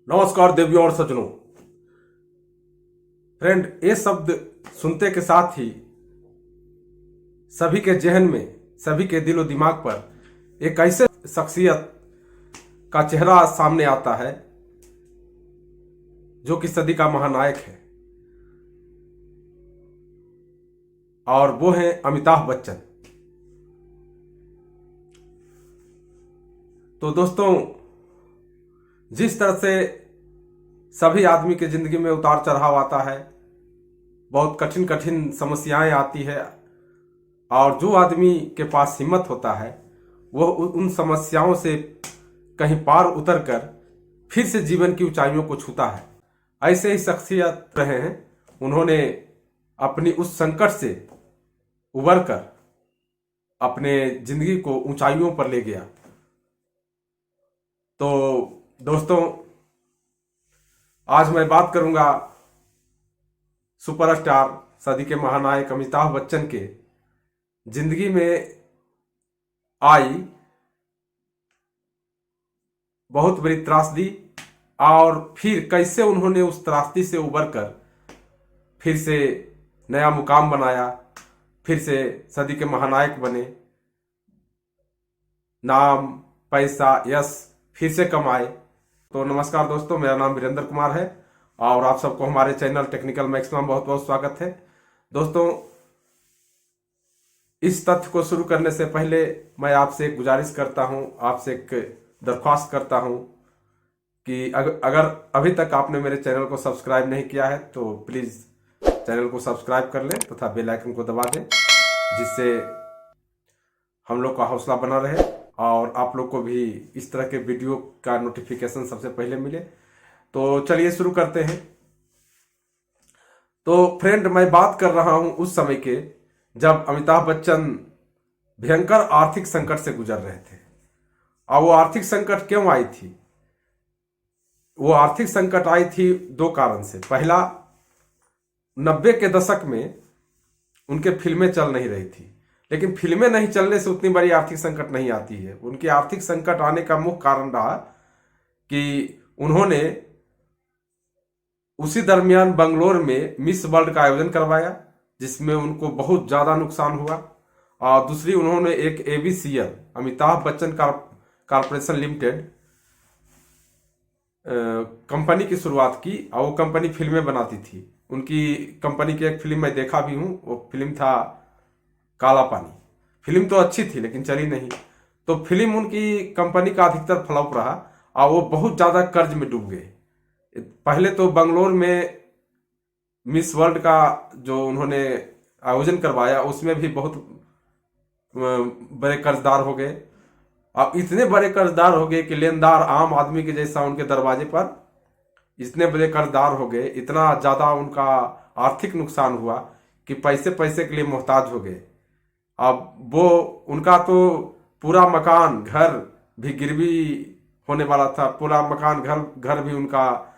नमस्कार देवियों और सज्जनों। फ्रेंड, ये शब्द सुनते के साथ ही सभी के जहन में, सभी के दिलो दिमाग पर एक ऐसे शख्सियत का चेहरा सामने आता है जो कि सदी का महानायक है, और वो है अमिताभ बच्चन। तो दोस्तों, जिस तरह से सभी आदमी के जिंदगी में उतार चढ़ाव आता है, बहुत कठिन कठिन समस्याएं आती है, और जो आदमी के पास हिम्मत होता है वह उन समस्याओं से कहीं पार उतरकर फिर से जीवन की ऊंचाइयों को छूता है। ऐसे ही शख्सियत रहे हैं। उन्होंने अपनी उस संकट से उबरकर अपने जिंदगी को ऊंचाइयों पर ले गया। तो दोस्तों, आज मैं बात करूंगा सुपरस्टार, सदी के महानायक अमिताभ बच्चन के जिंदगी में आई बहुत बड़ी त्रासदी, और फिर कैसे उन्होंने उस त्रासदी से उबरकर फिर से नया मुकाम बनाया, फिर से सदी के महानायक बने, नाम, पैसा, यश फिर से कमाए। तो नमस्कार दोस्तों, मेरा नाम वीरेंद्र कुमार है और आप सबको हमारे चैनल टेक्निकल मैक्स में बहुत बहुत स्वागत है। दोस्तों, इस तथ्य को शुरू करने से पहले मैं आपसे एक गुजारिश करता हूं, आपसे एक दरख्वास्त करता हूं कि अगर अभी तक आपने मेरे चैनल को सब्सक्राइब नहीं किया है तो प्लीज़ चैनल को सब्सक्राइब कर लें तथा बेल आइकन को दबा दें, जिससे हम लोग का हौसला बना रहे और आप लोग को भी इस तरह के वीडियो का नोटिफिकेशन सबसे पहले मिले। तो चलिए शुरू करते हैं। तो फ्रेंड, मैं बात कर रहा हूं उस समय के जब अमिताभ बच्चन भयंकर आर्थिक संकट से गुजर रहे थे। और वो आर्थिक संकट क्यों आई थी? वो आर्थिक संकट आई थी दो कारण से। पहला, 90 के दशक में उनके फिल्में चल नहीं रही थी, लेकिन फिल्में नहीं चलने से उतनी बड़ी आर्थिक संकट नहीं आती है। उनकी आर्थिक संकट आने का मुख्य कारण रहा कि उन्होंने उसी दरमियान बंगलोर में मिस वर्ल्ड का आयोजन करवाया, जिसमें उनको बहुत ज्यादा नुकसान हुआ। और दूसरी, उन्होंने एक ABCL, Amitabh Bachchan corporation limited company की शुरुआत की, और वो कंपनी फिल्में बनाती थी। उनकी कंपनी की एक फिल्म मैं देखा भी हूँ, वो फिल्म था काला पानी। फिल्म तो अच्छी थी लेकिन चली नहीं। तो फिल्म उनकी कंपनी का अधिकतर फ्लॉप रहा और वो बहुत ज्यादा कर्ज में डूब गए। पहले तो बंगलोर में मिस वर्ल्ड का जो उन्होंने आयोजन करवाया उसमें भी बहुत बड़े कर्जदार हो गए। अब इतने बड़े कर्जदार हो गए कि लेनदार आम आदमी के जैसा उनके दरवाजे पर इतने बड़े कर्जदार हो गए, इतना ज्यादा उनका आर्थिक नुकसान हुआ कि पैसे पैसे के लिए मोहताज हो गए। अब वो उनका तो पूरा मकान, घर भी गिरवी होने वाला था। पूरा मकान, घर भी उनका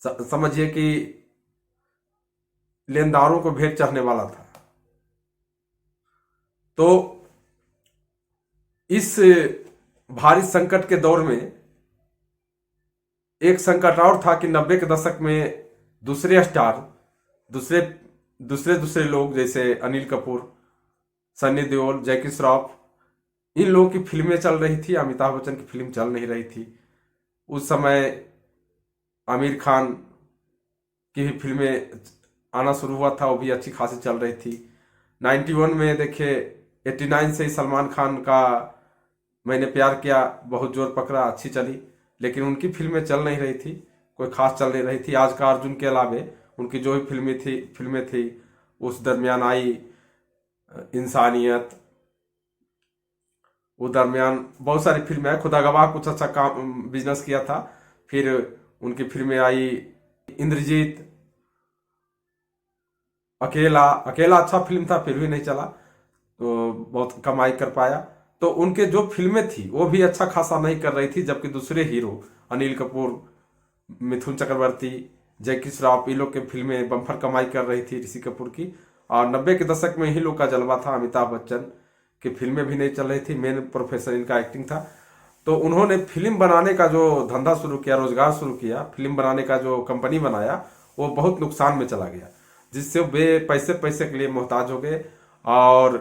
समझिए कि लेनदारों को भेंट चढ़ने वाला था। तो इस भारी संकट के दौर में एक संकट और था कि 90 के दशक में दूसरे स्टार, दूसरे दूसरे दूसरे लोग जैसे अनिल कपूर, सन्नी देओल, जैकी श्रॉफ, इन लोगों की फिल्में चल रही थी। अमिताभ बच्चन की फिल्म चल नहीं रही थी। उस समय आमिर खान की भी फिल्में आना शुरू हुआ था, वो भी अच्छी खासी चल रही थी। 91 में देखिए, 89 से ही सलमान खान का मैंने प्यार किया बहुत जोर पकड़ा, अच्छी चली, लेकिन उनकी फिल्में चल नहीं रही थी, कोई खास चल नहीं रही थी। आज का अर्जुन के अलावे उनकी जो भी फिल्में थी उस दरमियान आई इंसानियत, वो दरमियान बहुत सारी फिल्में आई। खुदा गवाह कुछ अच्छा काम बिजनेस किया था। फिर उनकी फिल्में आई इंद्रजीत, अकेला अच्छा फिल्म था, फिर भी नहीं चला, तो बहुत कमाई कर पाया। तो उनके जो फिल्में थी वो भी अच्छा खासा नहीं कर रही थी, जबकि दूसरे हीरो अनिल कपूर, मिथुन चक्रवर्ती, जैकी श्रॉफ, ये लोग की फिल्में बम्पर कमाई कर रही थी, ऋषि कपूर की। और 90 के दशक में ही लोग का जलवा था। अमिताभ बच्चन की फिल्में भी नहीं चल रही थी, मेन प्रोफेशन इनका एक्टिंग था। तो उन्होंने फिल्म बनाने का जो धंधा शुरू किया, रोजगार शुरू किया, फिल्म बनाने का जो कंपनी बनाया, वो बहुत नुकसान में चला गया, जिससे वे पैसे पैसे के लिए मोहताज हो गए। और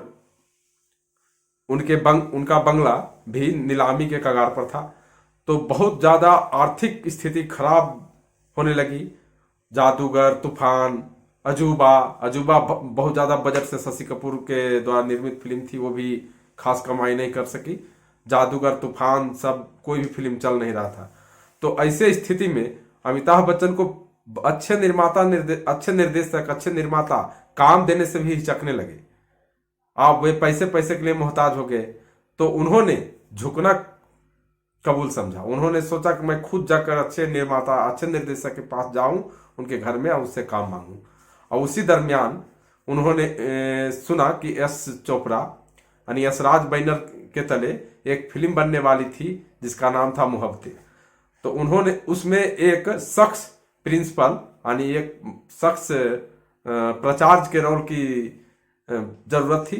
उनका बंगला भी नीलामी के कगार पर था। तो बहुत ज्यादा आर्थिक स्थिति खराब होने लगी। जादूगर, तूफान, अजूबा अजूबा बहुत ज्यादा बजट से शशि कपूर के द्वारा निर्मित फिल्म थी, वो भी खास कमाई नहीं कर सकी। जादूगर, तूफान, सब कोई भी फिल्म चल नहीं रहा था। तो ऐसे स्थिति में अमिताभ बच्चन को अच्छे निर्माता, अच्छे निर्देशक, अच्छे निर्माता काम देने से भी हिचकने लगे। आप वे पैसे पैसे के लिए मोहताज हो गए। तो उन्होंने झुकना कबूल समझा। उन्होंने सोचा कि मैं खुद जाकर अच्छे निर्माता, अच्छे निर्देशक के पास जाऊं, उनके घर में और उससे काम मांगूं। और उसी दरमियान उन्होंने सुना कि यश चोपड़ा यानी यशराज बैनर के तले एक फिल्म बनने वाली थी जिसका नाम था मुहब्बतें। तो उन्होंने उसमें एक शख्स प्रिंसिपल यानी एक शख्स प्राचार्य के रोल की जरूरत थी।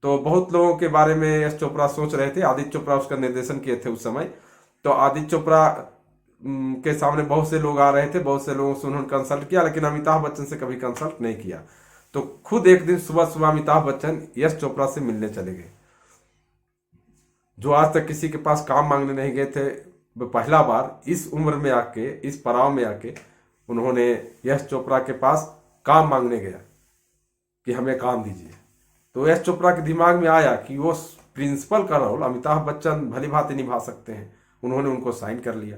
तो बहुत लोगों के बारे में यश चोपड़ा सोच रहे थे। आदित्य चोपड़ा उसका निर्देशन किए थे उस समय। तो आदित्य चोपड़ा के सामने बहुत से लोग आ रहे थे, बहुत से लोगों से उन्होंने कंसल्ट किया, लेकिन अमिताभ बच्चन से कभी कंसल्ट नहीं किया। तो खुद एक दिन सुबह सुबह अमिताभ बच्चन यश चोपड़ा से मिलने चले गए, जो आज तक किसी के पास काम मांगने नहीं गए थे। वो पहला बार इस उम्र में आके, इस पड़ाव में आके उन्होंने यश चोपड़ा के पास काम मांगने गया कि हमें काम दीजिए। तो यश चोपड़ा के दिमाग में आया कि वो प्रिंसिपल का रोल अमिताभ बच्चन भली भांति निभा सकते हैं। उन्होंने उनको साइन कर लिया।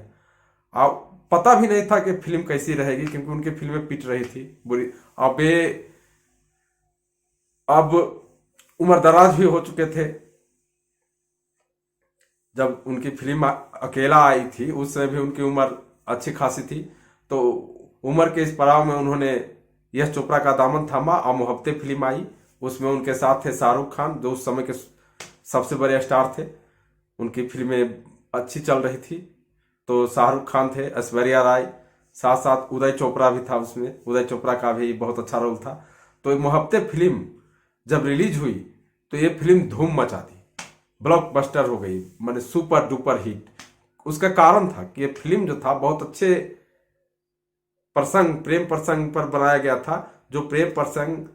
अब पता भी नहीं था कि फिल्म कैसी रहेगी, क्योंकि उनकी फिल्में पिट रही थी बुरी। अब उम्र दराज भी हो चुके थे। जब उनकी फिल्म अकेला आई थी उस समय भी उनकी उम्र अच्छी खासी थी। तो उम्र के इस पड़ाव में उन्होंने यश चोपड़ा का दामन थामा और मुहब्बतें फिल्म आई। उसमें उनके साथ थे शाहरुख खान, जो उस समय के सबसे बड़े स्टार थे। उनकी फिल्में अच्छी चल रही थी। तो शाहरुख खान थे, ऐश्वर्या राय, साथ साथ उदय चोपड़ा भी था उसमें। उदय चोपड़ा का भी बहुत अच्छा रोल था। तो मुहब्बतें फिल्म जब रिलीज हुई तो ये फिल्म धूम मचा दी, ब्लॉकबस्टर हो गई, माने सुपर डुपर हिट। उसका कारण था कि ये फिल्म जो था बहुत अच्छे प्रसंग, प्रेम प्रसंग पर बनाया गया था। जो प्रेम प्रसंग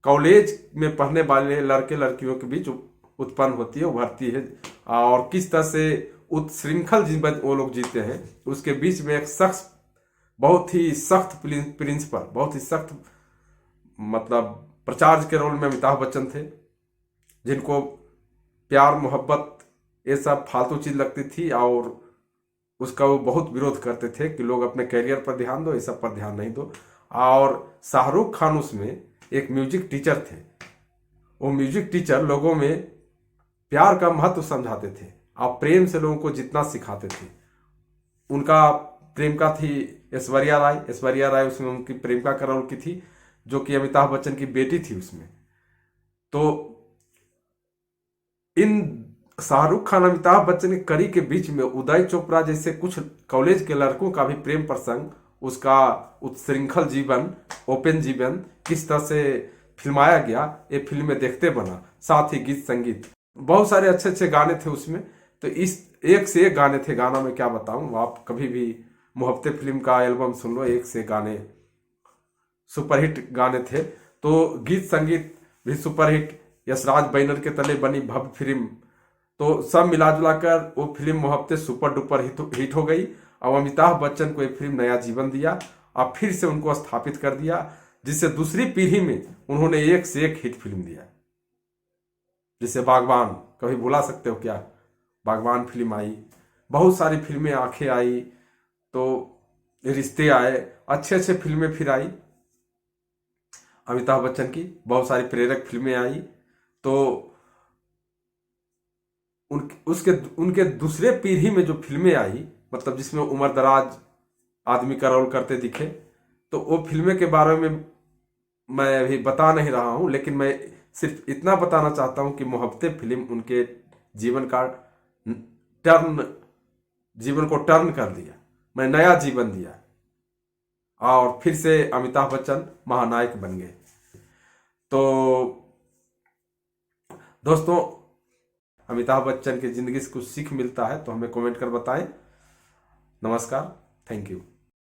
कॉलेज में पढ़ने वाले लड़के लड़कियों के बीच उत्पन्न होती है, उभरती है, और किस तरह से उत्श्रृंखल जीवन वो लोग जीते हैं। उसके बीच में एक शख्स, बहुत ही सख्त प्रिंसिपल, बहुत ही सख्त मतलब प्राचार्य के रोल में अमिताभ बच्चन थे, जिनको प्यार मोहब्बत ये सब फालतू चीज लगती थी और उसका वो बहुत विरोध करते थे कि लोग अपने कैरियर पर ध्यान दो, ये सब पर ध्यान नहीं दो। और शाहरुख खान उसमें एक म्यूजिक टीचर थे। वो म्यूजिक टीचर लोगों में प्यार का महत्व समझाते थे और प्रेम से लोगों को जितना सिखाते थे। उनका प्रेमिका थी ऐश्वर्या राय। ऐश्वर्या राय उसमें उनकी प्रेमिका का रोल की थी, जो कि अमिताभ बच्चन की बेटी थी उसमें। तो इन शाहरुख खान, अमिताभ बच्चन की कड़ी के बीच में उदय चोपड़ा जैसे कुछ कॉलेज के लड़कों का भी प्रेम प्रसंग, उसका उत्श्रृंखल जीवन, ओपन जीवन किस तरह से फिल्माया गया, ये फिल्म में देखते बना। साथ ही गीत संगीत, बहुत सारे अच्छे अच्छे गाने थे उसमें। तो इस एक से एक गाने थे, गाना मैं क्या बताऊं। आप कभी भी मुहब्बतें फिल्म का एल्बम सुन लो, एक से गाने सुपरहिट गाने थे। तो गीत संगीत भी सुपरहिट। यशराज बैनर के तले बनी भव्य फिल्म। तो सब मिला जुला कर वो फिल्म मुहब्बतें सुपर डुपर हिट हो गई। और अमिताभ बच्चन को ये फिल्म नया जीवन दिया और फिर से उनको स्थापित कर दिया, जिससे दूसरी पीढ़ी में उन्होंने एक से एक हिट फिल्म दिया। जैसे बागबान, कभी भुला सकते हो क्या? बागबान फिल्म आई, बहुत सारी फिल्में आंखें आई, तो रिश्ते आए, अच्छे अच्छे फिल्में फिर आई अमिताभ बच्चन की, बहुत सारी प्रेरक फिल्में आई। तो उनके दूसरे पीढ़ी में जो फिल्में आई, मतलब जिसमें उम्र दराज आदमी का रोल करते दिखे, तो वो फिल्में के बारे में मैं अभी बता नहीं रहा हूं, लेकिन मैं सिर्फ इतना बताना चाहता हूं कि मुहब्बतें फिल्म उनके जीवन का जीवन को टर्न कर दिया, मैं नया जीवन दिया और फिर से अमिताभ बच्चन महानायक बन गए। तो दोस्तों, अमिताभ बच्चन की ज़िंदगी से कुछ सीख मिलता है तो हमें कमेंट कर बताएं। नमस्कार, थैंक यू।